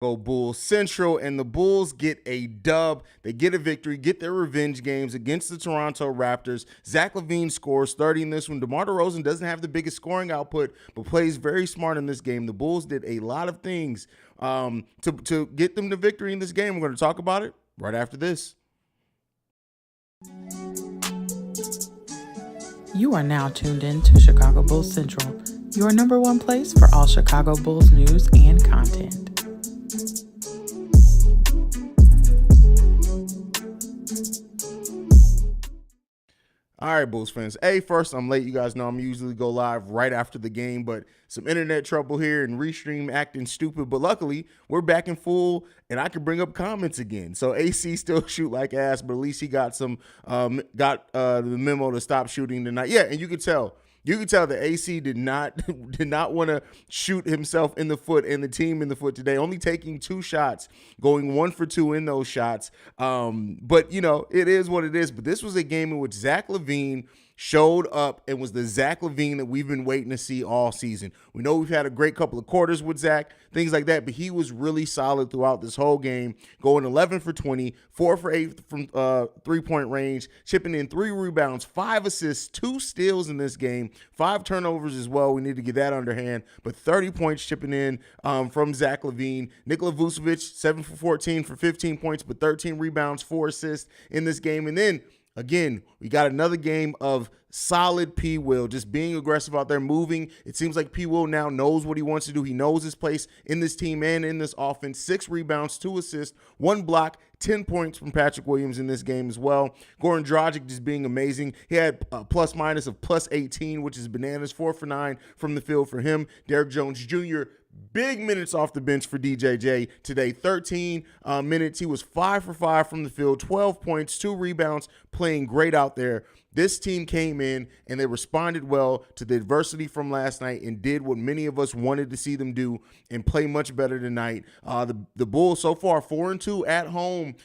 Go Bulls Central, and the Bulls get a dub. They get a victory, get their revenge games against the Toronto Raptors. Zach LaVine scores 30 in this one. DeMar DeRozan doesn't have the biggest scoring output, but plays very smart in this game. The Bulls did a lot of things to get them the victory in this game. We're going to talk about it right after this. You are now tuned in to Chicago Bulls Central, your number one place for all Chicago Bulls news and content. All right, Bulls fans. Hey, first, I'm late. You guys know I'm usually go live right after the game, but some internet trouble here and Restream acting stupid. But luckily, we're back in full, and I can bring up comments again. So AC still shoot like ass, but at least he got some the memo to stop shooting tonight. Yeah, and you could tell. You could tell that AC did not want to shoot himself in the foot and the team in the foot today, only taking 2 shots, going 1 for 2 in those shots. But, you know, it is what it is. But this was a game in which Zach LaVine showed up and was the Zach LaVine that we've been waiting to see all season. We know we've had a great couple of quarters with Zach, things like that, but he was really solid throughout this whole game, going 11 for 20, 4 for 8 from three-point range, chipping in 3 rebounds, 5 assists, 2 steals in this game, 5 turnovers as well. We need to get that underhand, but 30 points chipping in from Zach LaVine. Nikola Vucevic, 7 for 14 for 15 points, but 13 rebounds, 4 assists in this game. And then again, we got another game of solid P. Will, just being aggressive out there, moving. It seems like P. Will now knows what he wants to do. He knows his place in this team and in this offense. 6 rebounds, 2 assists, 1 block, 10 points from Patrick Williams in this game as well. Goran Dragic just being amazing. He had a plus-minus of plus 18, which is bananas. 4 for 9 from the field for him. Derrick Jones Jr., big minutes off the bench for DJJ today. 13 minutes. He was 5 for 5 from the field, 12 points, 2 rebounds, playing great out there. This team came in and they responded well to the adversity from last night and did what many of us wanted to see them do and play much better tonight. The Bulls so far 4-2 at home,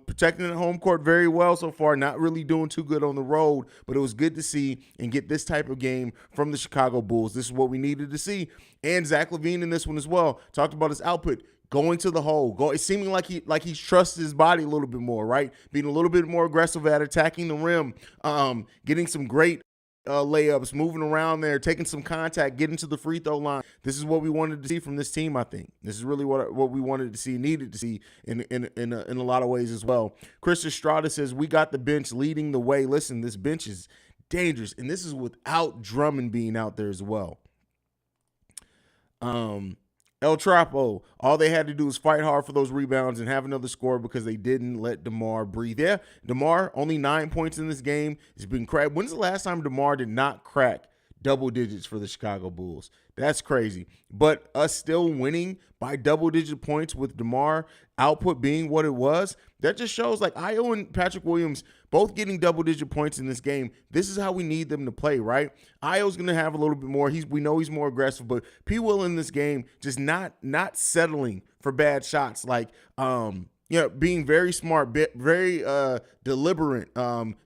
protecting the home court very well so far, not really doing too good on the road, but it was good to see and get this type of game from the Chicago Bulls. This is what we needed to see. And Zach LaVine in this one as well. Talked about his output. Going to the hole, it's seeming like he trusts his body a little bit more, right? Being a little bit more aggressive at attacking the rim, getting some great layups, moving around there, taking some contact, getting to the free throw line. This is what we wanted to see from this team, I think. This is really what we wanted to see, needed to see in a lot of ways as well. Chris Estrada says, we got the bench leading the way. Listen, this bench is dangerous, and this is without Drummond being out there as well. El Trapo, all they had to do was fight hard for those rebounds and have another score because they didn't let DeMar breathe. Yeah, DeMar, only 9 points in this game. It's been cracked. When's the last time DeMar did not crack double digits for the Chicago Bulls? That's crazy. But us still winning by double-digit points with DeMar output being what it was, that just shows like Ayo and Patrick Williams both getting double-digit points in this game. This is how we need them to play, right? Ayo's going to have a little bit more. We know he's more aggressive, but P. Will in this game just not settling for bad shots. Like, being very smart, very deliberate,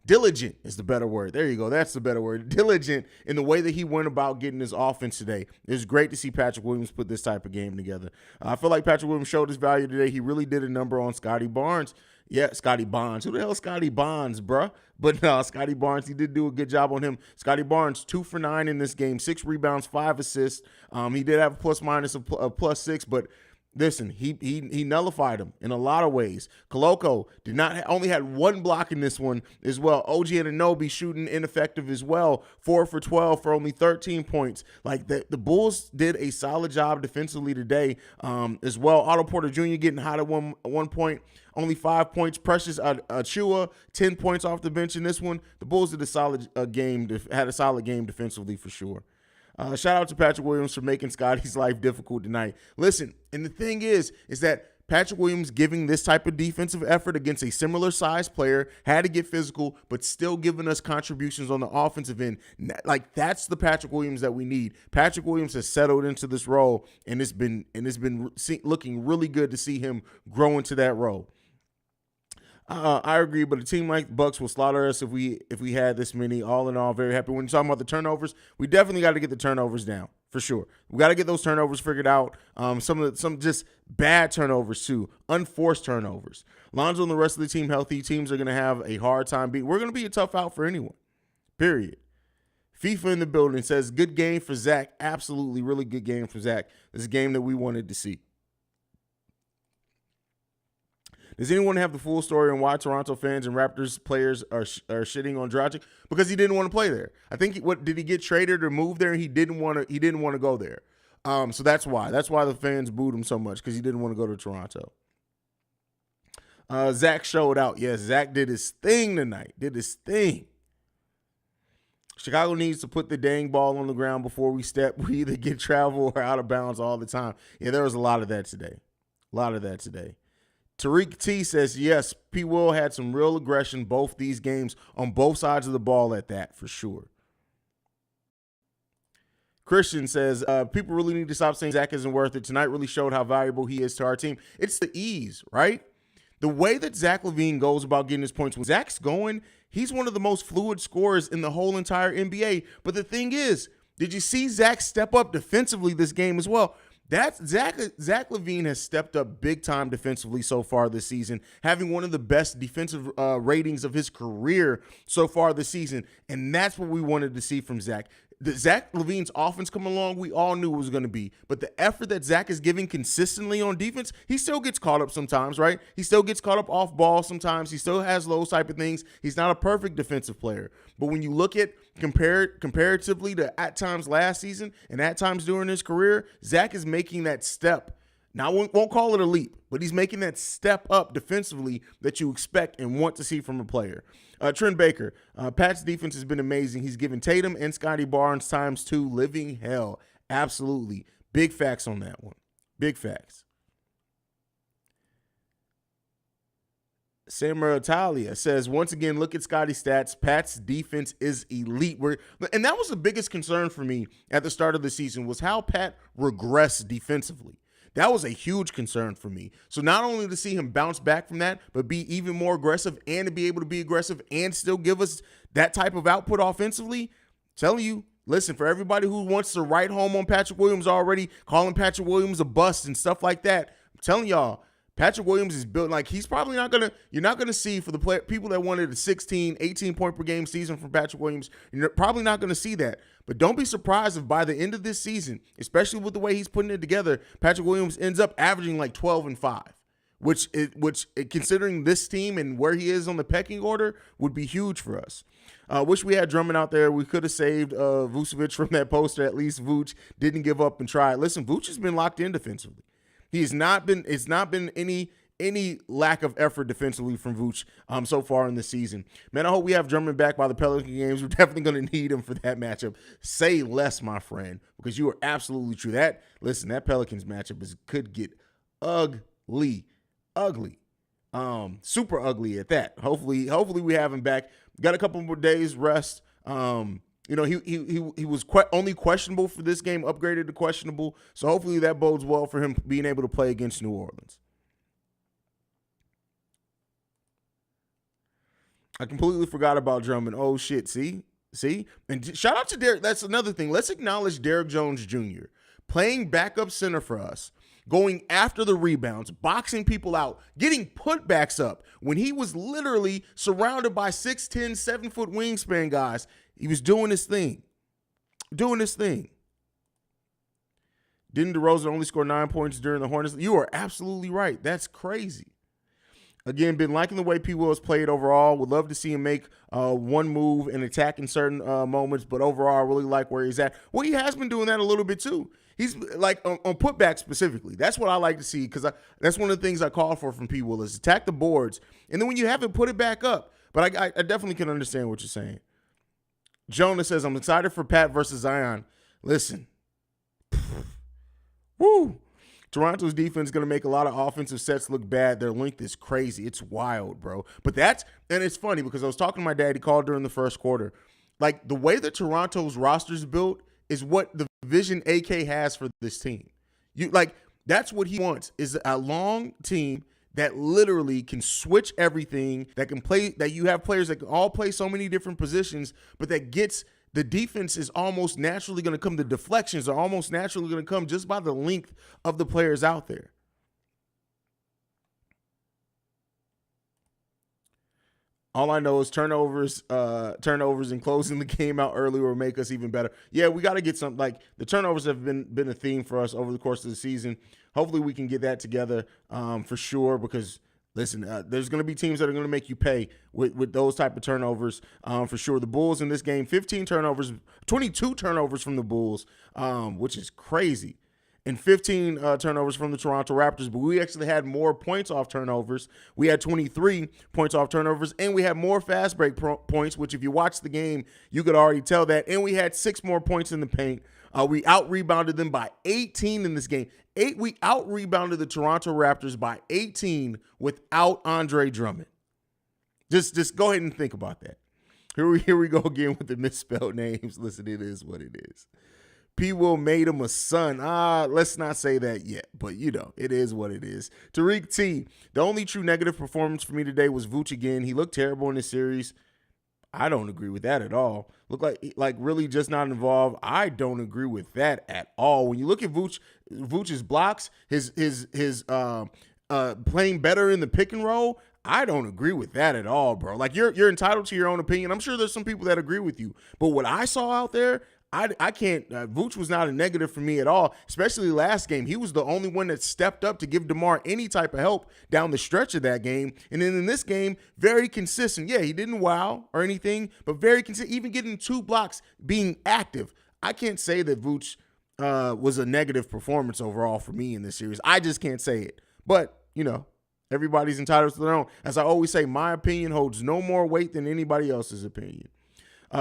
diligent is the better word. There you go. That's the better word. Diligent in the way that he went about getting his offense today. It's great to see Patrick Williams put this type of game together. I feel like Patrick Williams showed his value today. He really did a number on Scotty Barnes. Yeah, Scotty Bonds. Who the hell is Scotty Bonds, bruh? But no, Scotty Barnes, he did do a good job on him. Scotty Barnes, 2 for 9 in this game, 6 rebounds, 5 assists. He did have a plus-minus of plus 6, but listen, he nullified him in a lot of ways. Koloko only had 1 block in this one as well. OG Anunoby shooting ineffective as well. 4 for 12 for only 13 points. Like the Bulls did a solid job defensively today as well. Otto Porter Jr. getting hot at one point. Only 5 points. Precious Achiuwa, 10 points off the bench in this one. The Bulls did a solid game. Had a solid game defensively for sure. Shout out to Patrick Williams for making Scotty's life difficult tonight. Listen, and the thing is that Patrick Williams giving this type of defensive effort against a similar size player, had to get physical, but still giving us contributions on the offensive end. Like, that's the Patrick Williams that we need. Patrick Williams has settled into this role, and it's been looking really good to see him grow into that role. I agree, but a team like the Bucks will slaughter us if we had this many. All in all, very happy. When you're talking about the turnovers, we definitely got to get the turnovers down. for sure. We got to get those turnovers figured out. Some just bad turnovers too, unforced turnovers. Lonzo and the rest of the team healthy. Teams are going to have a hard time beating. We're going to be a tough out for anyone. Period. FIFA in the building says good game for Zach. Absolutely, really good game for Zach. This is a game that we wanted to see. Does anyone have the full story on why Toronto fans and Raptors players are shitting on Dragic? Because he didn't want to play there. I think did he get traded or moved there? He didn't want to go there. So that's why. That's why the fans booed him so much, because he didn't want to go to Toronto. Zach showed out. Yes, Zach did his thing tonight. Did his thing. Chicago needs to put the dang ball on the ground before we step. We either get travel or out of bounds all the time. Yeah, there was a lot of that today. Tariq T says, yes, P. Will had some real aggression both these games on both sides of the ball at that, for sure. Christian says, people really need to stop saying Zach isn't worth it. Tonight really showed how valuable he is to our team. It's the ease, right? The way that Zach LaVine goes about getting his points, when Zach's going, he's one of the most fluid scorers in the whole entire NBA. But the thing is, did you see Zach step up defensively this game as well? That's Zach LaVine has stepped up big time defensively so far this season, having one of the best defensive ratings of his career so far this season. And that's what we wanted to see from Zach. The Zach LaVine's offense coming along, we all knew it was going to be. But the effort that Zach is giving consistently on defense, he still gets caught up sometimes, right? He still gets caught up off ball sometimes. He still has those type of things. He's not a perfect defensive player. But when you look at comparatively to at times last season and at times during his career, Zach is making that step. Now, I won't call it a leap, but he's making that step up defensively that you expect and want to see from a player. Trent Baker, Pat's defense has been amazing. He's given Tatum and Scotty Barnes ×2 living hell. Absolutely. Big facts on that one. Big facts. Samara Talia says, once again, look at Scotty's stats. Pat's defense is elite. And that was the biggest concern for me at the start of the season, was how Pat regressed defensively. That was a huge concern for me. So not only to see him bounce back from that, but be even more aggressive and to be able to be aggressive and still give us that type of output offensively, I'm telling you, listen, for everybody who wants to write home on Patrick Williams already, calling Patrick Williams a bust and stuff like that, I'm telling y'all, Patrick Williams is built like he's probably not going to, you're not going to see for the people that wanted a 16, 18 point per game season from Patrick Williams, you're probably not going to see that. But don't be surprised if by the end of this season, especially with the way he's putting it together, Patrick Williams ends up averaging like 12 and 5, which considering this team and where he is on the pecking order would be huge for us. Wish we had Drummond out there. We could have saved Vucevic from that poster. At least Vooch didn't give up and try. Listen, Vooch has been locked in defensively. It's not been any lack of effort defensively from Vooch so far in the season. Man, I hope we have Drummond back by the Pelican games. We're definitely going to need him for that matchup. Say less, my friend, because you are absolutely true. That Pelicans matchup could get ugly, super ugly at that. Hopefully we have him back. Got a couple more days rest. He was only questionable for this game, upgraded to questionable. So hopefully that bodes well for him being able to play against New Orleans. I completely forgot about Drummond. Oh, shit. See? And shout out to Derek. That's another thing. Let's acknowledge Derek Jones Jr. playing backup center for us, going after the rebounds, boxing people out, getting putbacks up when he was literally surrounded by 6'10", 7-foot wingspan guys. He was doing his thing. Didn't DeRozan only score 9 points during the Hornets? You are absolutely right. That's crazy. Again, been liking the way P. Will has played overall. Would love to see him make one move and attack in certain moments, but overall, I really like where he's at. Well, he has been doing that a little bit too. He's like on putback specifically. That's what I like to see, because that's one of the things I call for from P. Will is attack the boards, and then when you have it, put it back up. But I definitely can understand what you're saying. Jonah says, I'm excited for Pat versus Zion. Listen. Woo. Toronto's defense is going to make a lot of offensive sets look bad. Their length is crazy. It's wild, bro. But and it's funny because I was talking to my dad. He called during the first quarter. Like, the way that Toronto's roster is built is what the vision AK has for this team. That's what he wants, is a long team that literally can switch everything, that can play, that you have players that can all play so many different positions, but that gets the defense is almost naturally going to come. The deflections are almost naturally going to come just by the length of the players out there. All I know is turnovers and closing the game out early will make us even better. Yeah, we got to get some, like, the turnovers have been a theme for us over the course of the season. Hopefully we can get that together for sure, because listen, there's going to be teams that are going to make you pay with those type of turnovers for sure. The Bulls in this game, 15 turnovers, 22 turnovers from the Bulls, which is crazy. And 15 turnovers from the Toronto Raptors, but we actually had more points off turnovers. We had 23 points off turnovers, and we had more fast break points, which if you watch the game, you could already tell that. And we had 6 more points in the paint. We out-rebounded them by 18 in this game. We out-rebounded the Toronto Raptors by 18 without Andre Drummond. Just go ahead and think about that. Here we go again with the misspelled names. Listen, it is what it is. P. Will made him a son. Let's not say that yet, but it is what it is. Tariq T. The only true negative performance for me today was Vooch again. He looked terrible in this series. I don't agree with that at all. Look like really just not involved. I don't agree with that at all. When you look at Vooch's blocks, his playing better in the pick and roll, I don't agree with that at all, bro. Like, you're entitled to your own opinion. I'm sure there's some people that agree with you, but what I saw out there, I can't. Vooch was not a negative for me at all, especially last game. He was the only one that stepped up to give DeMar any type of help down the stretch of that game. And then in this game, very consistent. Yeah, he didn't wow or anything, but very consistent, even getting 2 blocks, being active. I can't say that Vooch was a negative performance overall for me in this series. I just can't say it. But, everybody's entitled to their own. As I always say, my opinion holds no more weight than anybody else's opinion.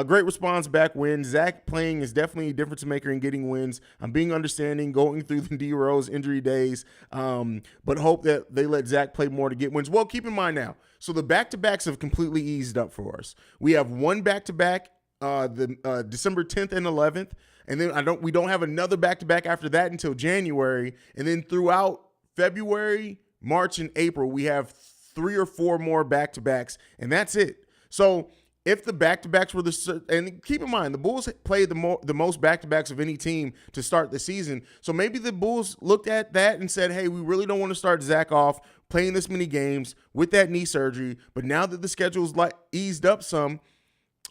Great response back win. Zach playing is definitely a difference maker in getting wins. I'm being understanding going through the D Rose injury days, but hope that they let Zach play more to get wins. Well, keep in mind now, so the back-to-backs have completely eased up for us. We have one back-to-back, the December 10th and 11th, and then we don't have another back-to-back after that until January, and then throughout February, March, and April, we have 3 or 4 more back-to-backs, and that's it. So if the back-to-backs were and keep in mind, the Bulls played the most back-to-backs of any team to start the season. So maybe the Bulls looked at that and said, hey, we really don't want to start Zach off playing this many games with that knee surgery. But now that the schedule's eased up some,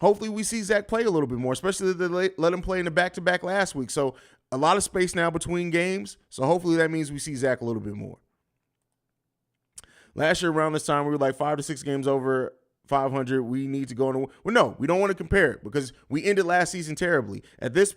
hopefully we see Zach play a little bit more, especially that they let him play in the back-to-back last week. So a lot of space now between games. So hopefully that means we see Zach a little bit more. Last year around this time, we were like 5 to 6 games over 500. We need to go on. Well, no, we don't want to compare it because we ended last season terribly. At this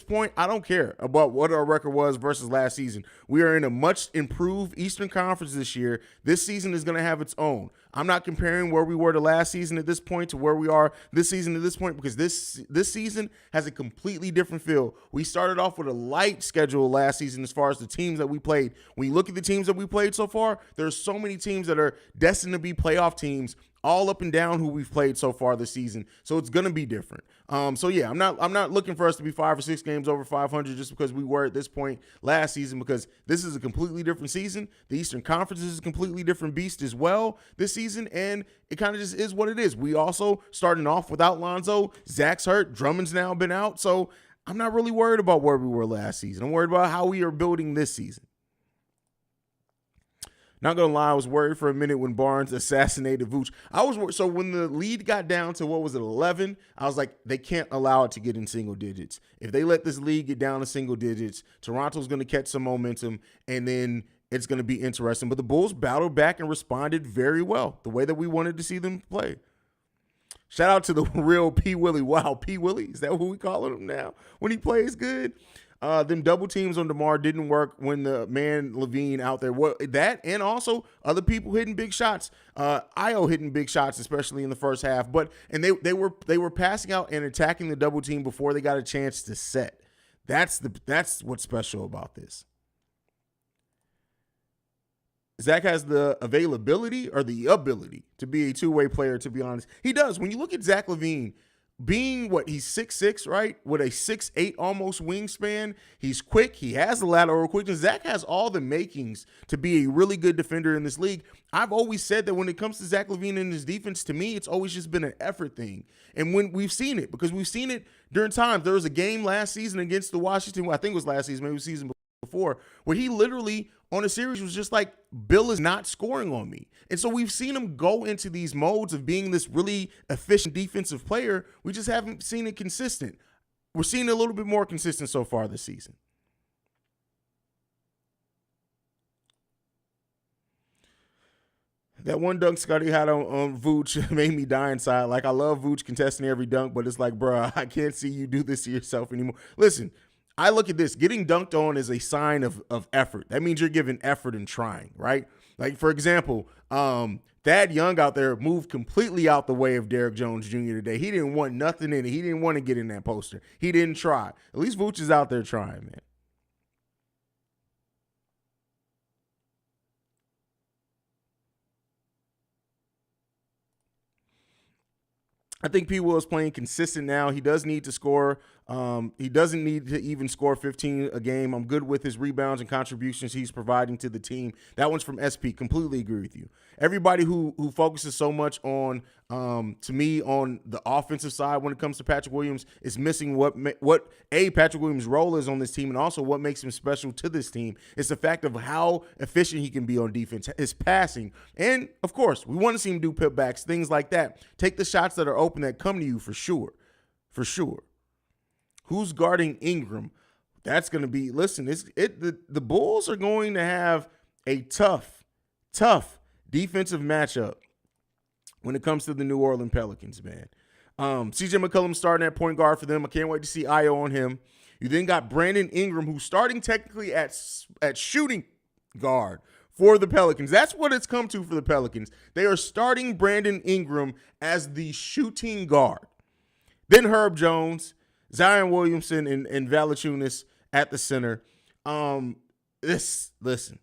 point, I don't care about what our record was versus last season. We are in a much improved Eastern Conference this year. This season is going to have its own. I'm not comparing where we were to last season at this point to where we are this season at this point, because this season has a completely different feel. We started off with a light schedule last season as far as the teams that we played. When you look at the teams that we played so far, there's so many teams that are destined to be playoff teams all up and down who we've played so far this season. So it's going to be different. So yeah, I'm not looking for us to be 5 or 6 games over 500 just because we were at this point last season, because this is a completely different season. The Eastern Conference is a completely different beast as well this season, and it kind of just is what it is. We also starting off without Lonzo. Zach's hurt. Drummond's now been out. So I'm not really worried about where we were last season. I'm worried about how we are building this season. Not gonna lie, I was worried for a minute when Barnes assassinated Vooch. So when the lead got down to 11, I was like, they can't allow it to get in single digits. If they let this lead get down to single digits, Toronto's gonna catch some momentum, and then it's gonna be interesting. But the Bulls battled back and responded very well, the way that we wanted to see them play. Shout out to the real P. Willie. Wow, P. Willie, is that what we calling him now when he plays good? Them double teams on DeMar didn't work when the man LaVine out there. That and also other people hitting big shots. Io hitting big shots, especially in the first half. And they were passing out and attacking the double team before they got a chance to set. That's what's special about this. Zach has the availability or the ability to be a two-way player, to be honest. He does. When you look at Zach LaVine, being what he's 6'6", right? With a 6'8" almost wingspan. He's quick. He has the lateral quickness. Zach has all the makings to be a really good defender in this league. I've always said that when it comes to Zach LaVine and his defense, to me, it's always just been an effort thing. And when we've seen it, because we've seen it during times. There was a game last season against the Washington, I think it was last season, maybe season before, where he literally on a series was just like, Bill is not scoring on me. And so we've seen him go into these modes of being this really efficient defensive player. We just haven't seen it consistent. We're seeing it a little bit more consistent so far this season. That one dunk Scotty had on Vooch made me die inside. Like, I love Vooch contesting every dunk, but it's like, bro, I can't see you do this to yourself anymore. Listen, I look at this. Getting dunked on is a sign of effort. That means you're giving effort and trying, right? Like, for example, Thad Young out there moved completely out the way of Derrick Jones Jr. today. He didn't want nothing in it. He didn't want to get in that poster. He didn't try. At least Vooch is out there trying, man. I think P. Will is playing consistent now. He does need to score. He doesn't need to even score 15 a game. I'm good with his rebounds and contributions he's providing to the team. That one's from SP. Completely agree with you. Everybody who focuses so much on, to me, on the offensive side when it comes to Patrick Williams is missing what Patrick Williams' role is on this team, and also what makes him special to this team. It's the fact of how efficient he can be on defense, his passing. And, of course, we want to see him do putbacks, things like that. Take the shots that are open that come to you for sure. For sure. Who's guarding Ingram? That's going to be, listen, the Bulls are going to have a tough defensive matchup when it comes to the New Orleans Pelicans, man. CJ McCollum starting at point guard for them. I can't wait to see Io on him. You then got Brandon Ingram, who's starting technically at shooting guard for the Pelicans. That's what it's come to for the Pelicans. They are starting Brandon Ingram as the shooting guard. Then Herb Jones, Zion Williamson, and Valanciunas at the center. Listen.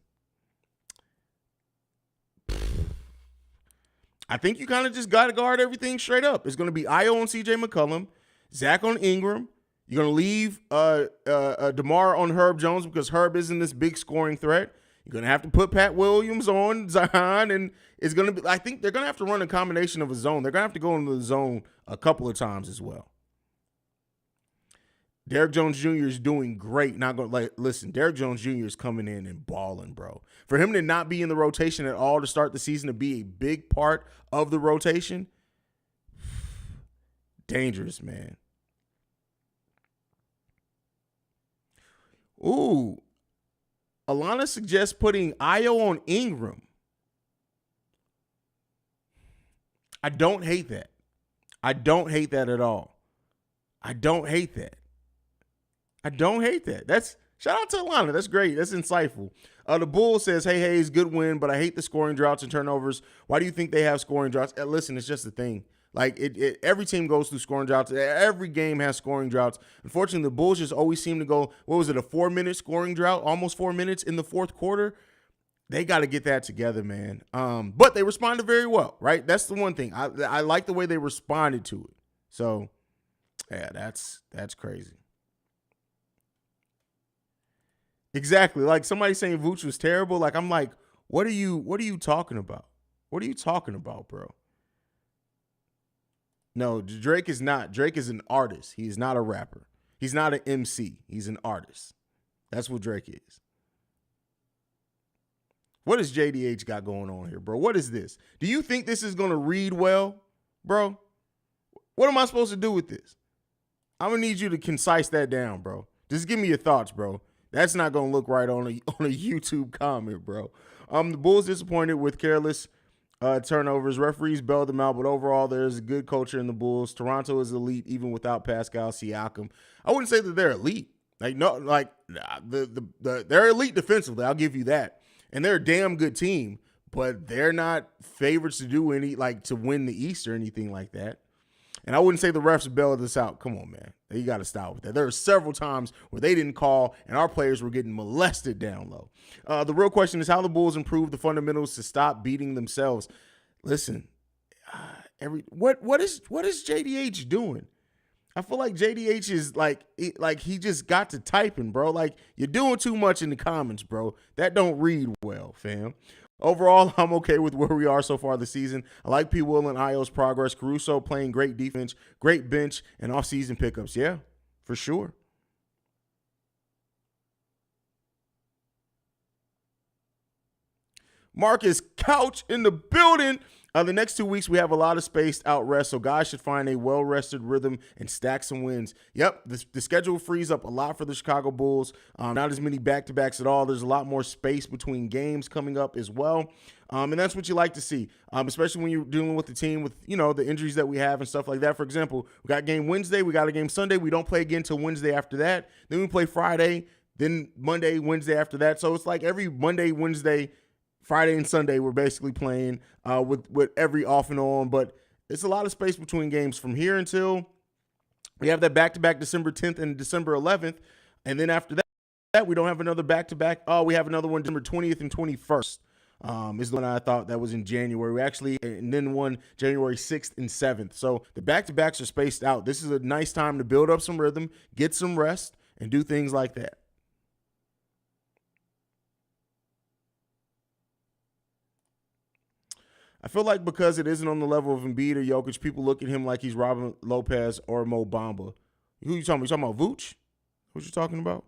I think you kind of just got to guard everything straight up. It's going to be Io on CJ McCollum, Zach on Ingram. You're going to leave DeMar on Herb Jones because Herb isn't this big scoring threat. You're going to have to put Pat Williams on Zion, and it's going to be, I think they're going to have to run a combination of a zone. They're going to have to go into the zone a couple of times as well. Derrick Jones Jr. is doing great. Listen, Derrick Jones Jr. is coming in and balling, bro. For him to not be in the rotation at all to start the season, to be a big part of the rotation, dangerous, man. Ooh. Alana suggests putting Io on Ingram. I don't hate that. I don't hate that at all. I don't hate that. That's shout out to Alana. That's great. That's insightful. The Bull says, hey, Haize, good win, but I hate the scoring droughts and turnovers. Why do you think they have scoring droughts? Listen, it's just a thing. Like, every team goes through scoring droughts. Every game has scoring droughts. Unfortunately, the Bulls just always seem to go, what was it, a 4-minute scoring drought? Almost 4 minutes in the fourth quarter? They got to get that together, man. But they responded very well, right? That's the one thing. I like the way they responded to it. So, yeah, that's crazy. Exactly. Like, somebody saying Vooch was terrible. Like, I'm like, what are you talking about? What are you talking about, bro? No, Drake is not. Drake is an artist. He is not a rapper. He's not an MC. He's an artist. That's what Drake is. What does JDH got going on here, bro? What is this? Do you think this is going to read well, bro? What am I supposed to do with this? I'm going to need you to concise that down, bro. Just give me your thoughts, bro. That's not going to look right on a YouTube comment, bro. The Bulls disappointed with careless turnovers. Referees bailed them out, but overall, there's a good culture in the Bulls. Toronto is elite, even without Pascal Siakam. I wouldn't say that they're elite. They're elite defensively. I'll give you that, and they're a damn good team. But they're not favorites to do to win the East or anything like that. And I wouldn't say the refs bailed us out. Come on, man. You got to stop with that. There are several times where they didn't call, and our players were getting molested down low. The real question is how the Bulls improve the fundamentals to stop beating themselves. Listen, what is JDH doing? I feel like JDH is like he just got to typing, bro. Like, you're doing too much in the comments, bro. That don't read well, fam. Overall, I'm okay with where we are so far this season. I like P. Will and Io's progress. Caruso playing great defense, great bench, and offseason pickups. Yeah, for sure. Marcus Couch in the building. The next 2 weeks, we have a lot of spaced out rest, so guys should find a well-rested rhythm and stack some wins. Yep, the schedule frees up a lot for the Chicago Bulls. Not as many back-to-backs at all. There's a lot more space between games coming up as well, and that's what you like to see, especially when you're dealing with the team with, the injuries that we have and stuff like that. For example, we got game Wednesday, we got a game Sunday. We don't play again until Wednesday after that. Then we play Friday, then Monday, Wednesday after that. So it's like every Monday, Wednesday, Friday and Sunday, we're basically playing with every off and on, but it's a lot of space between games from here until we have that back-to-back December 10th and December 11th, and then after that, we don't have another back-to-back. Oh, we have another one December 20th and 21st is the one I thought that was in January. We actually, and then one January 6th and 7th. So the back-to-backs are spaced out. This is a nice time to build up some rhythm, get some rest, and do things like that. I feel like because it isn't on the level of Embiid or Jokic, people look at him like he's Robin Lopez or Mo Bamba. Who you talking about? You talking about Vooch? What you talking about?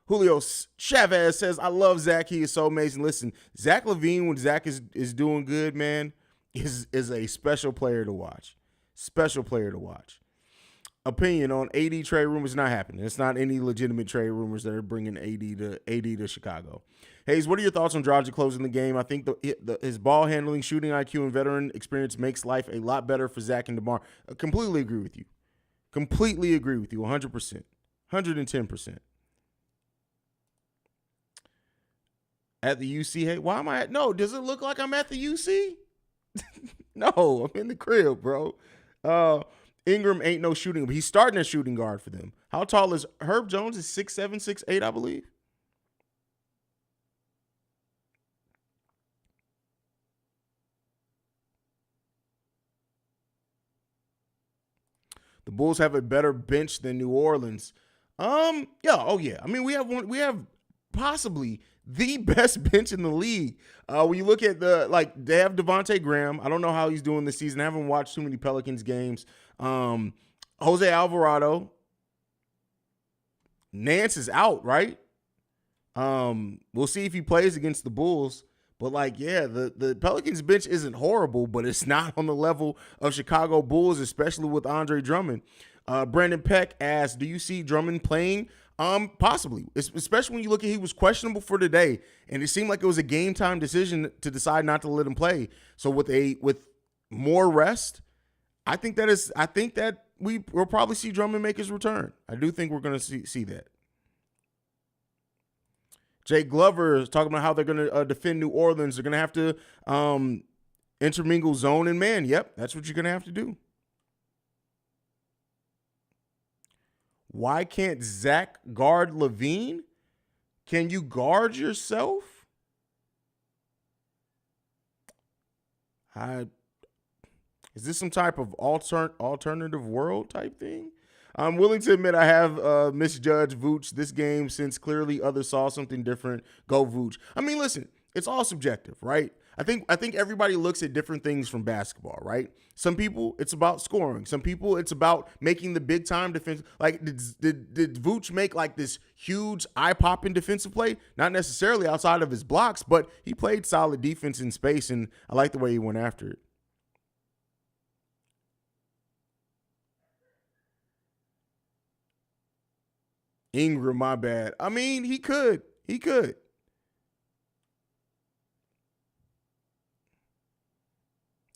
Julio Chavez says, I love Zach. He is so amazing. Listen, Zach LaVine, when Zach is doing good, man, is a special player to watch. Special player to watch. Opinion on AD trade rumors not happening. It's not any legitimate trade rumors that are bringing AD to Chicago. Haize, what are your thoughts on Dragic closing the game? I think his ball handling, shooting IQ, and veteran experience makes life a lot better for Zach and DeMar. I completely agree with you. Completely agree with you, 100%. 110%. At the UC, hey, why am I at? No, does it look like I'm at the UC? No, I'm in the crib, bro. Ingram ain't no shooting, but he's starting a shooting guard for them. How tall is Herb Jones? Is 6'7", 6'8", I believe. The Bulls have a better bench than New Orleans. Yeah, oh yeah. I mean, we have possibly the best bench in the league. When you look at they have Devontae Graham. I don't know how he's doing this season. I haven't watched too many Pelicans games. Jose Alvarado. Nance is out, right? We'll see if he plays against the Bulls. But the Pelicans bench isn't horrible, but it's not on the level of Chicago Bulls, especially with Andre Drummond. Brandon Peck asked, do you see Drummond playing? Possibly, especially when you look at he was questionable for today, and it seemed like it was a game time decision to decide not to let him play. So with more rest, I think that we'll probably see Drummond make his return. I do think we're going to see that. Jake Glover is talking about how they're going to defend New Orleans. They're going to have to intermingle zone and man. Yep, that's what you're going to have to do. Why can't Zach guard LaVine? Can you guard yourself? Is this some type of alternative world type thing? I'm willing to admit I have misjudged Vooch this game since clearly others saw something different. Go Vooch. I mean, listen, it's all subjective, right? I think everybody looks at different things from basketball, right? Some people, it's about scoring. Some people, it's about making the big time defense. Like, did Vooch make like this huge eye-popping defensive play? Not necessarily outside of his blocks, but he played solid defense in space, and I like the way he went after it. Ingram, my bad. I mean, he could.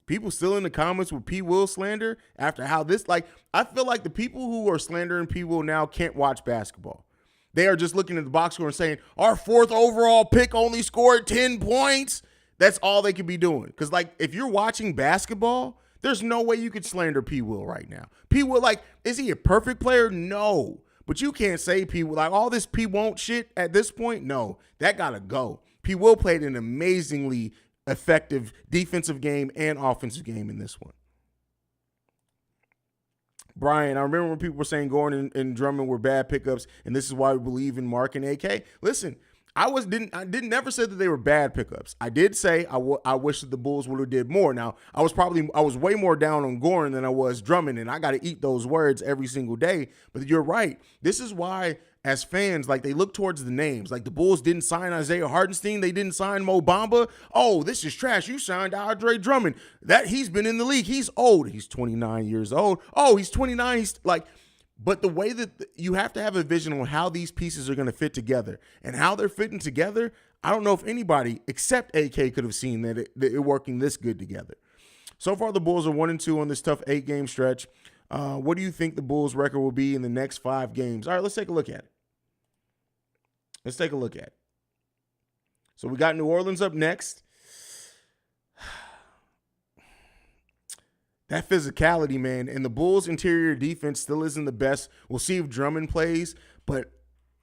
People still in the comments with P. Will slander after how this, I feel like the people who are slandering P. Will now can't watch basketball. They are just looking at the box score and saying, our 4th overall pick only scored 10 points. That's all they could be doing. Because, if you're watching basketball, there's no way you could slander P. Will right now. P. Will, is he a perfect player? No. But you can't say P. Will, all this P. won't shit at this point. No, that got to go. P. Will played an amazingly effective defensive game and offensive game in this one. Brian, I remember when people were saying Gordon and Drummond were bad pickups, and this is why we believe in Mark and AK. Listen, I didn't never say that they were bad pickups. I did say I wish that the Bulls would have did more. Now, I was way more down on Gordon than I was Drummond, and I got to eat those words every single day. But you're right. This is why, as fans, like, they look towards the names. Like, the Bulls didn't sign Isaiah Hartenstein. They didn't sign Mo Bamba. Oh, this is trash. You signed Andre Drummond. He's been in the league. He's old. He's 29 years old. Oh, he's 29. He's like, but the way that you have to have a vision on how these pieces are going to fit together and how they're fitting together. I don't know if anybody except AK could have seen that it working this good together. So far, the Bulls are 1-2 on this tough 8-game stretch. What do you think the Bulls' record will be in the next 5 games? All right, let's take a look at it. So we got New Orleans up next. That physicality, man, and the Bulls' interior defense still isn't the best. We'll see if Drummond plays, but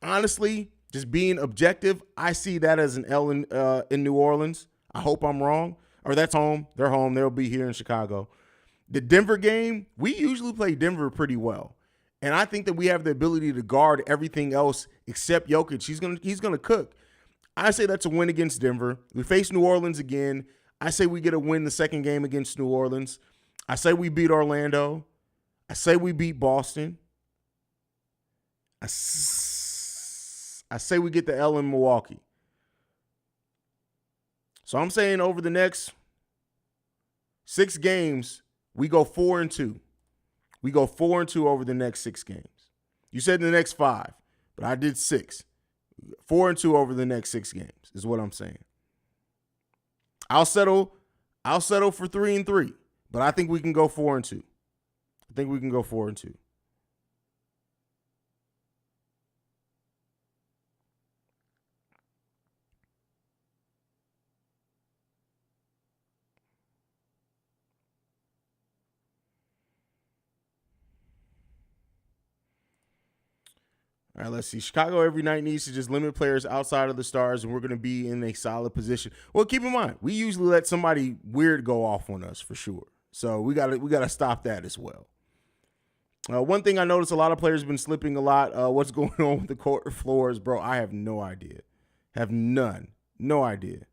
honestly, just being objective, I see that as an L in New Orleans. I hope I'm wrong. Or that's home. They're home. They'll be here in Chicago. The Denver game, we usually play Denver pretty well. And I think that we have the ability to guard everything else except Jokic. He's gonna cook. I say that's a win against Denver. We face New Orleans again. I say we get a win the second game against New Orleans. I say we beat Orlando. I say we beat Boston. I say we get the L in Milwaukee. So I'm saying over the next 6 games, we go 4-2. We go 4-2 over the next 6 games. You said the next 5, but I did 6. 4-2 over the next 6 games is what I'm saying. I'll settle for 3-3, but I think we can go 4-2. I think we can go 4-2. All right, let's see. Chicago every night needs to just limit players outside of the stars, and we're going to be in a solid position. Well, keep in mind, we usually let somebody weird go off on us for sure. So we got to stop that as well. One thing I noticed, a lot of players have been slipping a lot. What's going on with the court floors, bro? I have no idea. Have none. No idea.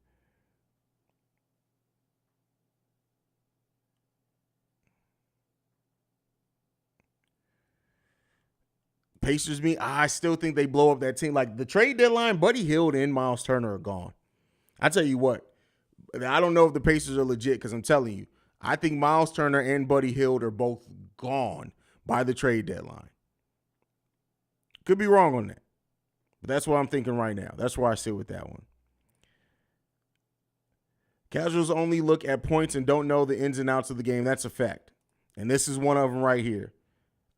Pacers I still think they blow up that team. Like the trade deadline, Buddy Hield and Miles Turner are gone. I tell you what, I don't know if the Pacers are legit because I'm telling you, I think Miles Turner and Buddy Hield are both gone by the trade deadline. Could be wrong on that, but that's what I'm thinking right now. That's where I sit with that one. Casuals only look at points and don't know the ins and outs of the game. That's a fact. And this is one of them right here.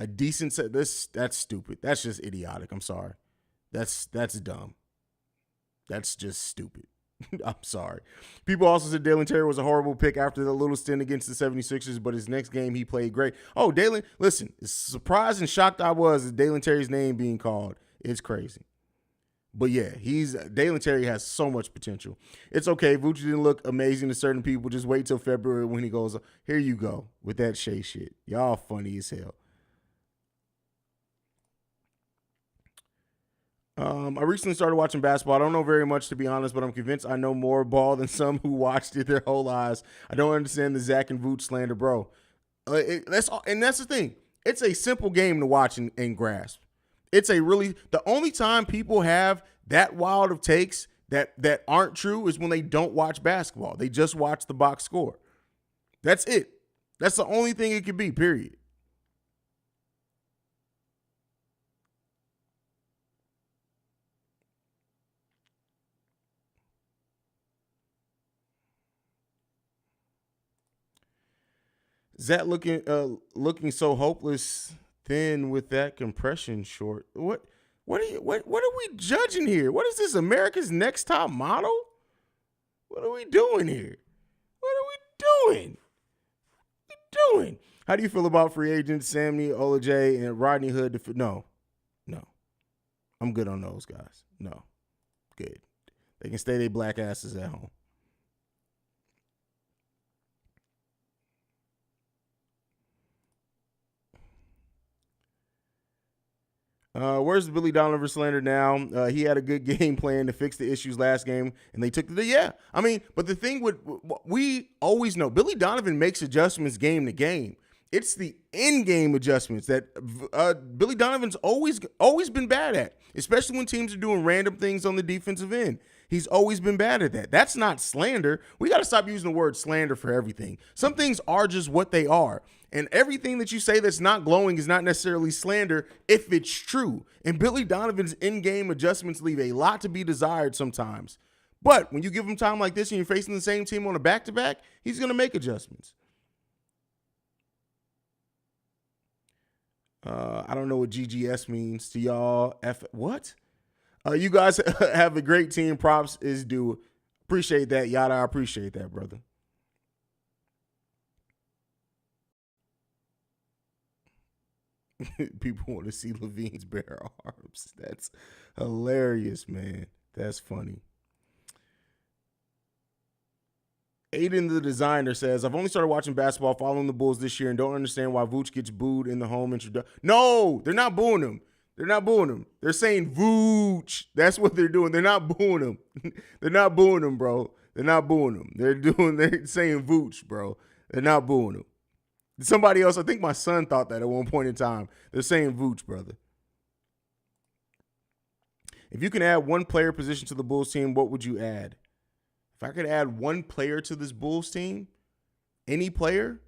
A decent set. That's stupid. That's just idiotic. I'm sorry. That's dumb. That's just stupid. I'm sorry. People also said Dalen Terry was a horrible pick after the little stint against the 76ers, but his next game he played great. Oh, Dalen, listen, as surprised and shocked I was at Dalen Terry's name being called. It's crazy. But yeah, Dalen Terry has so much potential. It's okay. Vooch didn't look amazing to certain people. Just wait till February when he goes, here you go with that Shea shit. Y'all funny as hell. I recently started watching basketball. I don't know very much, to be honest, but I'm convinced I know more ball than some who watched it their whole lives. I don't understand the Zach and Vooch slander, bro. That's the thing. It's a simple game to watch and grasp. The only time people have that wild of takes that aren't true is when they don't watch basketball. They just watch the box score. That's it. That's the only thing it could be, period. Zach looking so hopeless thin with that compression short. What are we judging here? What is this, America's Next Top Model? What are we doing here? What are we doing? How do you feel about free agents Sammy Olajay and Rodney Hood? No. I'm good on those guys. No. Good. They can stay their black asses at home. Where's the Billy Donovan slander now? He had a good game plan to fix the issues last game, and they took the yeah. I mean, but the thing with we always know Billy Donovan makes adjustments game to game. It's the in-game adjustments that Billy Donovan's always been bad at, especially when teams are doing random things on the defensive end. He's always been bad at that. That's not slander. We got to stop using the word slander for everything. Some things are just what they are. And everything that you say that's not glowing is not necessarily slander if it's true. And Billy Donovan's in-game adjustments leave a lot to be desired sometimes. But when you give him time like this and you're facing the same team on a back-to-back, he's going to make adjustments. I don't know what GGS means to y'all. What? You guys have a great team. Props is due. Appreciate that, Yada. I appreciate that, brother. People want to see LaVine's bare arms. That's hilarious, man. That's funny. Aiden the designer says, I've only started watching basketball following the Bulls this year and don't understand why Vooch gets booed in the home introduction. No, they're not booing him. They're not booing him. They're saying Vooch. That's what they're doing. They're not booing him. They're not booing him, bro. They're not booing him. They're saying Vooch, bro. They're not booing him. Somebody else, I think my son thought that at one point in time. They're saying Vooch, brother. If you can add one player position to the Bulls team, what would you add? If I could add one player to this Bulls team, any player?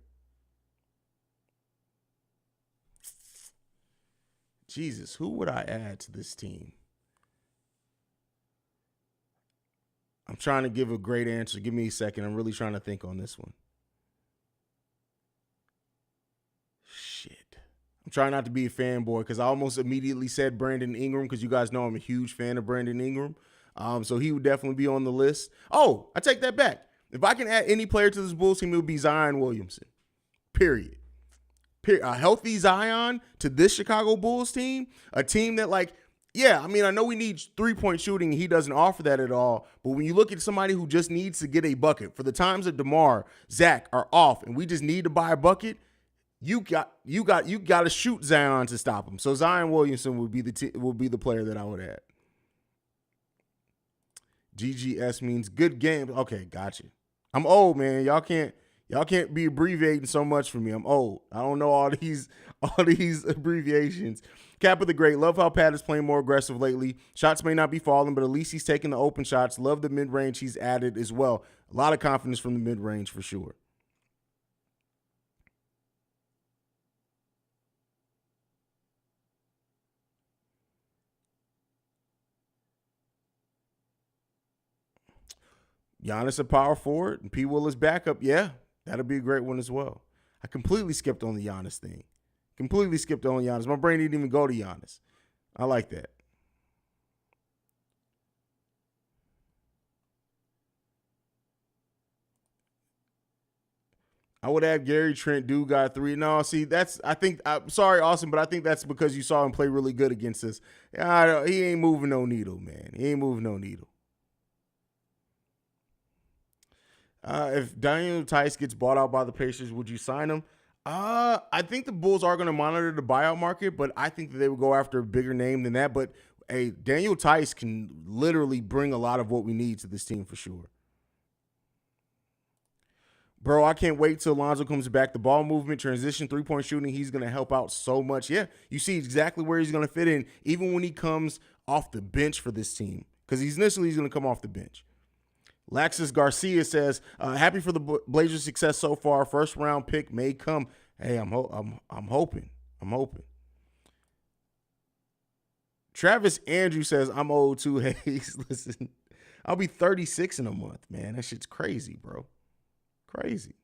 Jesus, who would I add to this team? I'm trying to give a great answer. Give me a second. I'm really trying to think on this one. Shit. I'm trying not to be a fanboy because I almost immediately said Brandon Ingram because you guys know I'm a huge fan of Brandon Ingram. So he would definitely be on the list. Oh, I take that back. If I can add any player to this Bulls team, it would be Zion Williamson. Period. A healthy Zion to this Chicago Bulls team, a team that I mean, I know we need three-point shooting. He doesn't offer that at all. But when you look at somebody who just needs to get a bucket, for the times that DeMar, Zach are off, and we just need to buy a bucket, you got to shoot Zion to stop him. So Zion Williamson would be the player that I would add. GGS means good game. Okay, gotcha. I'm old, man. Y'all can't be abbreviating so much for me. I'm old. I don't know all these abbreviations. Cap of the Great. Love how Pat is playing more aggressive lately. Shots may not be falling, but at least he's taking the open shots. Love the mid-range he's added as well. A lot of confidence from the mid-range for sure. Giannis a power forward and P. Will is backup. Yeah, that'll be a great one as well. I completely skipped on the Giannis thing. Completely skipped on Giannis. My brain didn't even go to Giannis. I like that. I would add Gary Trent. Dude got 3. No, see, I'm sorry, Austin, but I think that's because you saw him play really good against us. He ain't moving no needle, man. He ain't moving no needle. If Daniel Tice gets bought out by the Pacers, would you sign him? I think the Bulls are going to monitor the buyout market, but I think that they would go after a bigger name than that. But Daniel Tice can literally bring a lot of what we need to this team for sure. Bro, I can't wait till Lonzo comes back. The ball movement, transition, three-point shooting, he's going to help out so much. Yeah, you see exactly where he's going to fit in, even when he comes off the bench for this team, because he's going to come off the bench. Laxus Garcia says, happy for the Blazers' success so far. First round pick may come. Hey, I'm hoping. Travis Andrew says, I'm old too. Hey, listen, I'll be 36 in a month, man. That shit's crazy, bro. Crazy.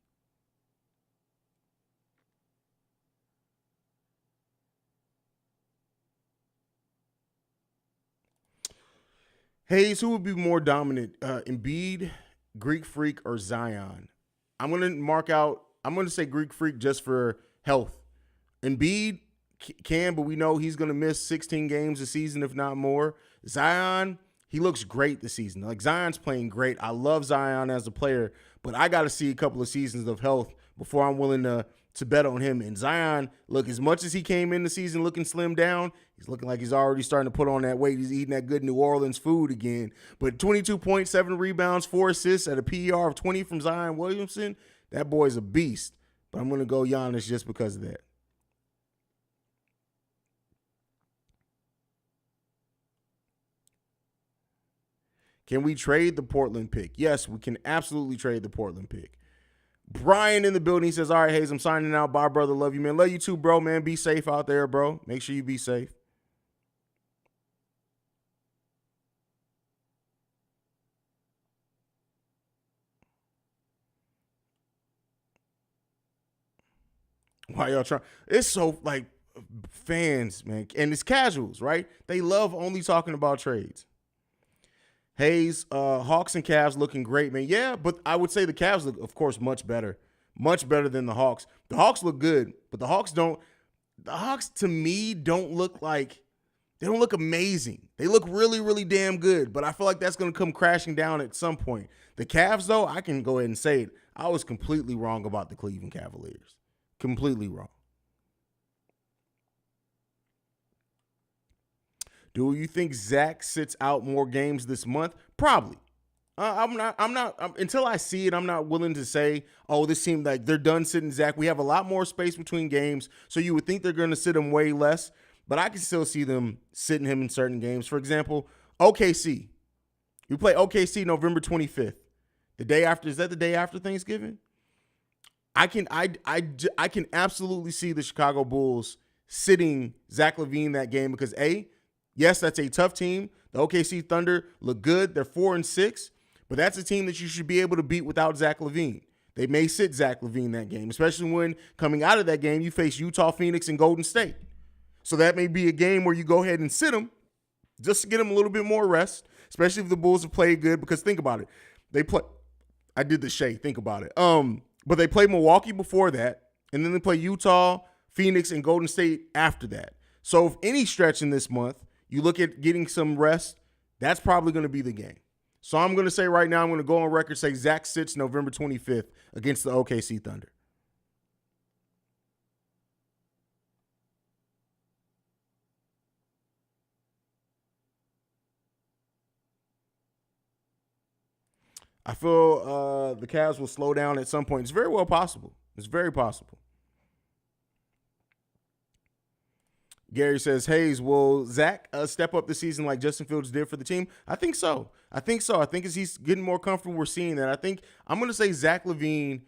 Haize, who would be more dominant, Embiid, Greek Freak, or Zion? I'm going to say Greek Freak just for health. Embiid can, but we know he's going to miss 16 games a season, if not more. Zion, He looks great this season. Like, Zion's playing great. I love Zion as a player, but I got to see a couple of seasons of health before I'm willing to bet on him. And Zion, look, as much as he came in the season looking slim down, he's looking like he's already starting to put on that weight. He's eating that good New Orleans food again. But 22.7 rebounds, 4 assists at a PER of 20 from Zion Williamson, that boy's a beast. But I'm going to go Giannis just because of that. Can we trade the Portland pick? Yes, we can absolutely trade the Portland pick. Brian in the building, he says, all right, Haize, I'm signing out. Bye, brother. Love you, man. Love you too, bro, man. Be safe out there, bro. Make sure you be safe. Why y'all trying? It's so, like, fans, man, and it's casuals, right? They love only talking about trades. Haize, Hawks and Cavs looking great, man. Yeah, but I would say the Cavs look, of course, much better than the Hawks. The Hawks look good, but the Hawks, to me, don't look amazing. They look really, really damn good, but I feel like that's going to come crashing down at some point. The Cavs, though, I can go ahead and say it. I was completely wrong about the Cleveland Cavaliers. Completely wrong. Do you think Zach sits out more games this month? Probably. Until I see it, I'm not willing to say, oh, this team, like, they're done sitting Zach. We have a lot more space between games, so you would think they're going to sit him way less, but I can still see them sitting him in certain games. For example, OKC. We play OKC November 25th. The day after, is that the day after Thanksgiving? I can absolutely see the Chicago Bulls sitting Zach LaVine that game because, yes, that's a tough team. The OKC Thunder look good. They're 4-6, but that's a team that you should be able to beat without Zach LaVine. They may sit Zach LaVine that game, especially when coming out of that game, you face Utah, Phoenix, and Golden State. So that may be a game where you go ahead and sit them just to get them a little bit more rest, especially if the Bulls have played good, because think about it. I did the Shea, think about it. But they play Milwaukee before that, and then they play Utah, Phoenix, and Golden State after that. So if any stretch in this month, you look at getting some rest, that's probably going to be the game. So I'm going to say right now, I'm going to go on record, say Zach sits November 25th against the OKC Thunder. I feel the Cavs will slow down at some point. It's very well possible. It's very possible. Gary says, Haize, will Zach step up this season like Justin Fields did for the team? I think so. I think as he's getting more comfortable, we're seeing that. I'm going to say Zach LaVine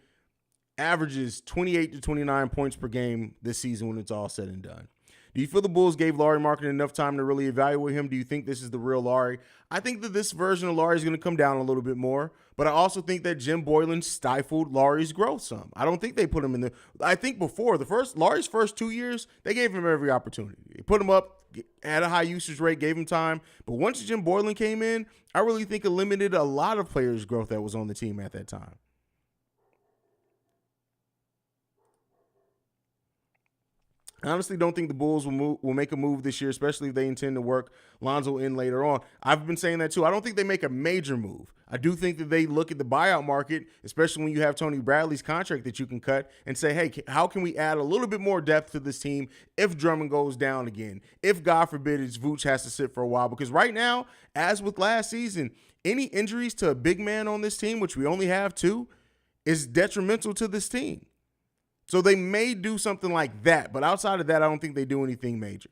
averages 28 to 29 points per game this season when it's all said and done. Do you feel the Bulls gave Lauri Markkanen enough time to really evaluate him? Do you think this is the real Lauri? I think that this version of Lauri is going to come down a little bit more, but I also think that Jim Boylan stifled Lauri's growth some. I don't think they put him in the – I think before Lauri's first 2 years, they gave him every opportunity. They put him up at a high usage rate, gave him time. But once Jim Boylan came in, I really think it limited a lot of players' growth that was on the team at that time. I honestly don't think the Bulls will make a move this year, especially if they intend to work Lonzo in later on. I've been saying that too. I don't think they make a major move. I do think that they look at the buyout market, especially when you have Tony Bradley's contract that you can cut, and say, hey, how can we add a little bit more depth to this team if Drummond goes down again? If, God forbid, it's Vooch has to sit for a while. Because right now, as with last season, any injuries to a big man on this team, which we only have two, is detrimental to this team. So they may do something like that, but outside of that, I don't think they do anything major.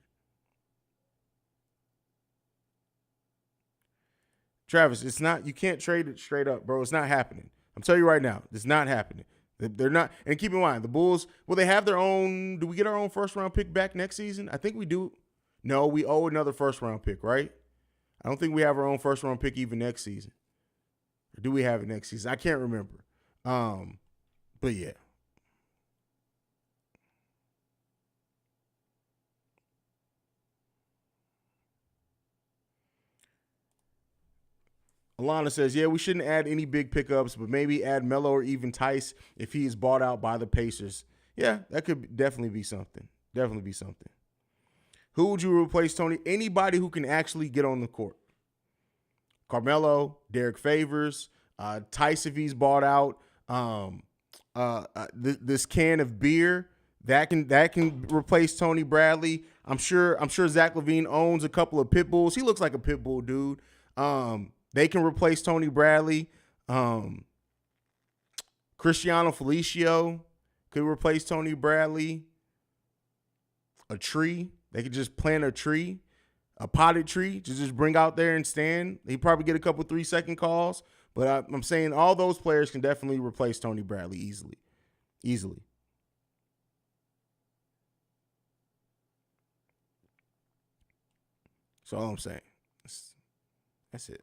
Travis, it's not, you can't trade it straight up, bro. It's not happening. I'm telling you right now, it's not happening. They're not, and keep in mind, the Bulls, will they have their own, do we get our own first round pick back next season? I think we do. No, we owe another first round pick, right? I don't think we have our own first round pick even next season. Or do we have it next season? I can't remember. But yeah. Alana says, yeah, we shouldn't add any big pickups, but maybe add Melo or even Tice if he is bought out by the Pacers. Yeah, that could definitely be something. Definitely be something. Who would you replace, Tony? Anybody who can actually get on the court. Carmelo, Derek Favors, Tice if he's bought out. This can of beer that can replace Tony Bradley. I'm sure Zach LaVine owns a couple of pit bulls. He looks like a pit bull dude. They can replace Tony Bradley. Cristiano Felicio could replace Tony Bradley. A tree. They could just plant a tree, a potted tree, to just bring out there and stand. He probably get a couple 3-second calls. But I'm saying all those players can definitely replace Tony Bradley easily. Easily. That's all I'm saying. That's it.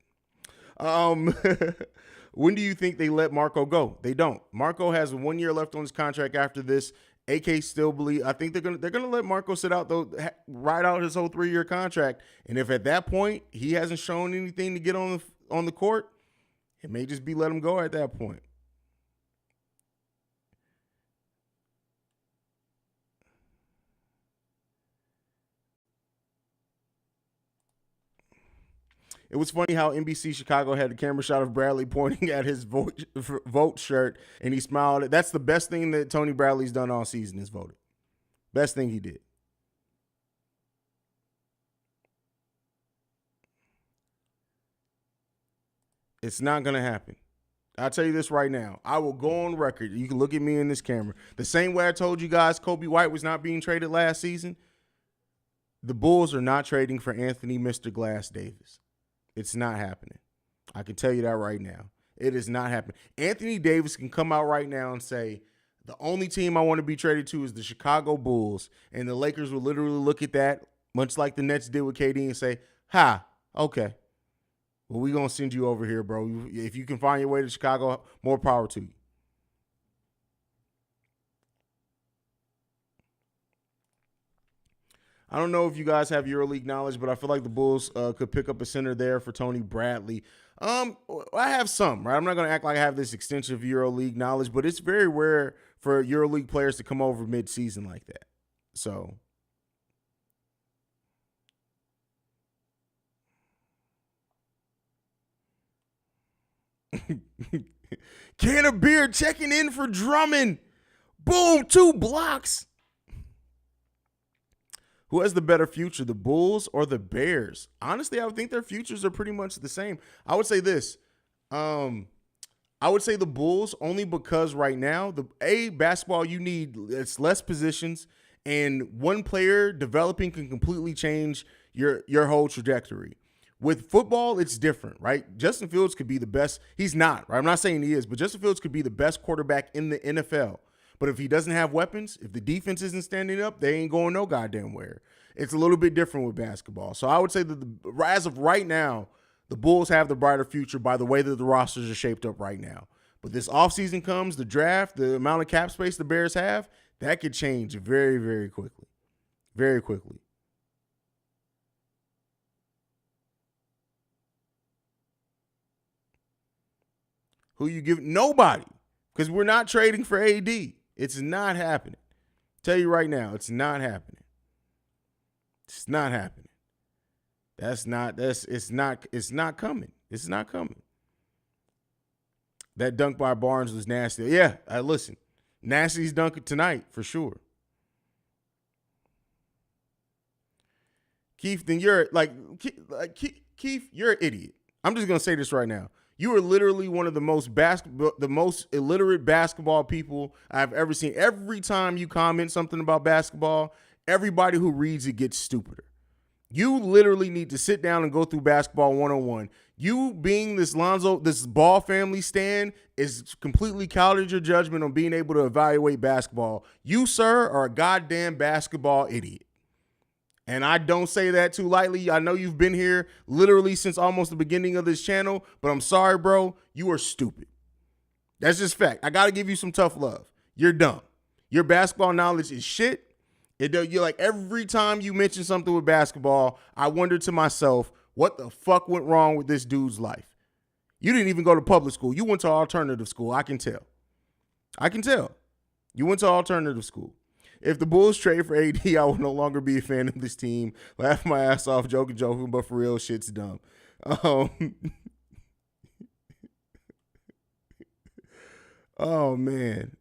When do you think they let Marco go? They don't. Marco has 1 year left on his contract after this. AK still believe. I think they're gonna let Marco sit out though, ride out his whole 3-year contract. And if at that point he hasn't shown anything to get on the court, it may just be let him go at that point. It was funny how NBC Chicago had the camera shot of Bradley pointing at his vote shirt, and he smiled. That's the best thing that Tony Bradley's done all season is voted. Best thing he did. It's not going to happen. I'll tell you this right now. I will go on record. You can look at me in this camera. The same way I told you guys Kobe White was not being traded last season, the Bulls are not trading for Anthony Mr. Glass Davis. It's not happening. I can tell you that right now. It is not happening. Anthony Davis can come out right now and say, the only team I want to be traded to is the Chicago Bulls. And the Lakers will literally look at that, much like the Nets did with KD, and say, okay. Well, we're going to send you over here, bro. If you can find your way to Chicago, more power to you. I don't know if you guys have EuroLeague knowledge, but I feel like the Bulls could pick up a center there for Tony Bradley. I have some, right? I'm not going to act like I have this extensive EuroLeague knowledge, but it's very rare for EuroLeague players to come over mid-season like that. So can of beer checking in for Drummond. Boom, 2 blocks. Who has the better future, the Bulls or the Bears? Honestly, I would think their futures are pretty much the same. I would say this. I would say the Bulls only because right now, basketball, you need it's less positions, and one player developing can completely change your whole trajectory. With football, it's different, right? Justin Fields could be the best. He's not, right? I'm not saying he is, but Justin Fields could be the best quarterback in the NFL. But if he doesn't have weapons, if the defense isn't standing up, they ain't going no goddamn where. It's a little bit different with basketball. So I would say that as of right now, the Bulls have the brighter future by the way that the rosters are shaped up right now. But this offseason comes, the draft, the amount of cap space the Bears have, that could change very, very quickly. Very quickly. Who you give? Nobody. Because we're not trading for AD. It's not happening. Tell you right now, it's not happening. It's not happening. It's not coming. It's not coming. That dunk by Barnes was nasty. Yeah, listen. Nasty's dunk tonight for sure. Keith, then you're Keith, you're an idiot. I'm just gonna say this right now. You are literally one of the most illiterate basketball people I've ever seen. Every time you comment something about basketball, everybody who reads it gets stupider. You literally need to sit down and go through basketball 101. You being this Ball family stan is completely clouded your judgment on being able to evaluate basketball. You, sir, are a goddamn basketball idiot. And I don't say that too lightly. I know you've been here literally since almost the beginning of this channel, but I'm sorry, bro. You are stupid. That's just fact. I got to give you some tough love. You're dumb. Your basketball knowledge is shit. You're like, every time you mention something with basketball, I wonder to myself, what the fuck went wrong with this dude's life? You didn't even go to public school. You went to alternative school. I can tell. You went to alternative school. If the Bulls trade for AD, I will no longer be a fan of this team. Laugh my ass off, joking, but for real, shit's dumb. Oh man.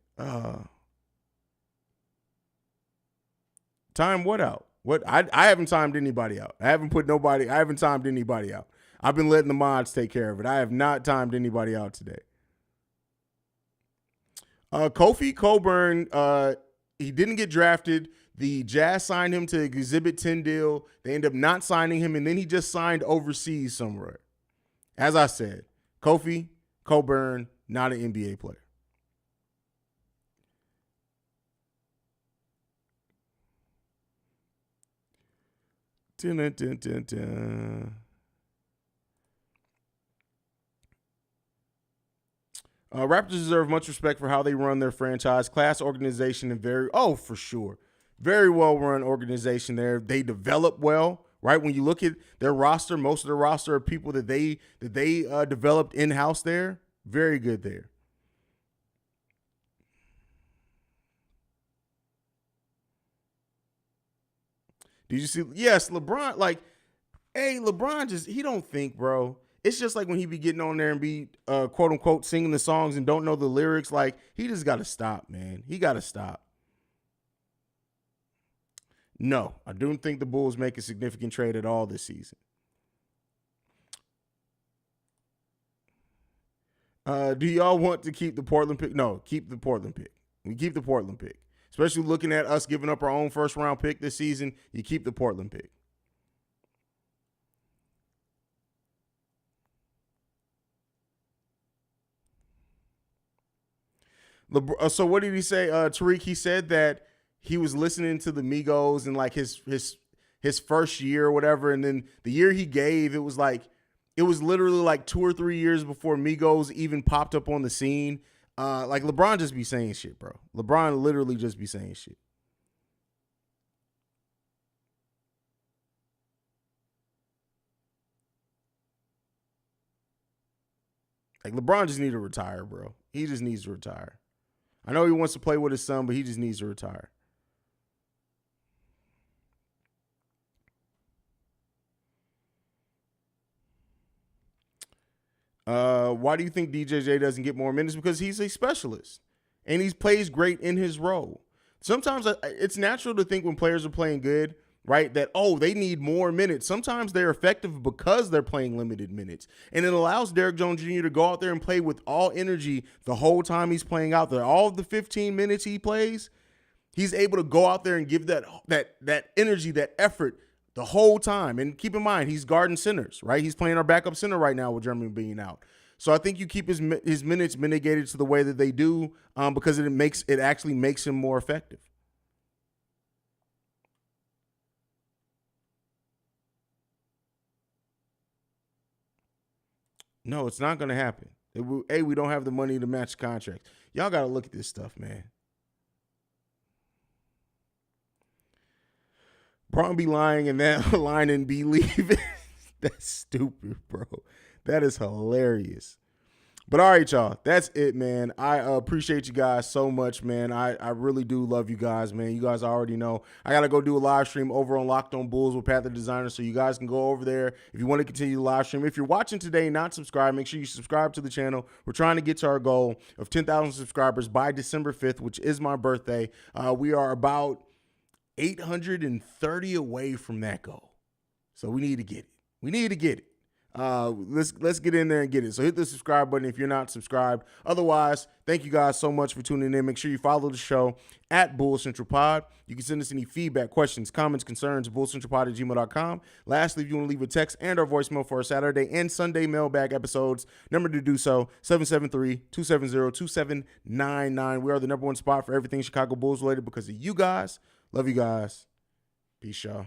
Time what out? What I haven't timed anybody out. I haven't timed anybody out. I've been letting the mods take care of it. I have not timed anybody out today. Kofi Coburn, he didn't get drafted. The Jazz signed him to Exhibit 10 deal. They end up not signing him, and then he just signed overseas somewhere. As I said, Kofi Coburn, not an NBA player. Dun, dun, dun, dun, dun. Raptors deserve much respect for how they run their franchise, class organization, and for sure, very well run organization there. They develop well, right? When you look at their roster, most of the roster are people that they developed in house there. Very good there. Did you see? Yes, LeBron. LeBron he don't think, bro. It's just like when he be getting on there and be quote unquote singing the songs and don't know the lyrics. Like, he just got to stop, man. He got to stop. No, I don't think the Bulls make a significant trade at all this season. Do y'all want to keep the Portland pick? No, keep the Portland pick. We keep the Portland pick. Especially looking at us giving up our own first round pick this season, you keep the Portland pick. So what did he say, Tariq? He said that he was listening to the Migos in like his first year or whatever, and then the year he gave, it was literally like 2 or 3 years before Migos even popped up on the scene. Like, LeBron just be saying shit, bro. LeBron literally just be saying shit. Like, LeBron just needs to retire, bro. He just needs to retire. I know he wants to play with his son, but he just needs to retire. Why do you think DJJ doesn't get more minutes? Because he's a specialist and he plays great in his role. Sometimes it's natural to think when players are playing good, right, that, they need more minutes. Sometimes they're effective because they're playing limited minutes. And it allows Derrick Jones Jr. to go out there and play with all energy the whole time he's playing out there. All of the 15 minutes he plays, he's able to go out there and give that energy, that effort the whole time. And keep in mind, he's guarding centers, right? He's playing our backup center right now with Germany being out. So I think you keep his minutes mitigated to the way that they do, because it actually makes him more effective. No, it's not going to happen. We don't have the money to match contracts. Y'all got to look at this stuff, man. Bron be lying and that line and be leaving. That's stupid, bro. That is hilarious. But all right, y'all. That's it, man. I appreciate you guys so much, man. I really do love you guys, man. You guys already know. I got to go do a live stream over on Locked On Bulls with Pat the Designer, so you guys can go over there if you want to continue the live stream. If you're watching today and not subscribed, make sure you subscribe to the channel. We're trying to get to our goal of 10,000 subscribers by December 5th, which is my birthday. We are about 830 away from that goal. So we need to get it. Let's get in there and get it. So hit the subscribe button if you're not subscribed. Otherwise, thank you guys so much for tuning in. Make sure you follow the show at Bull Central Pod. You can send us any feedback, questions, comments, concerns, bullcentralpod@gmail.com. Lastly, if you want to leave a text and our voicemail for our Saturday and Sunday mailbag episodes, number to do so, 773-270-2799. We are the number one spot for everything Chicago Bulls related because of you guys. Love you guys. Peace, y'all.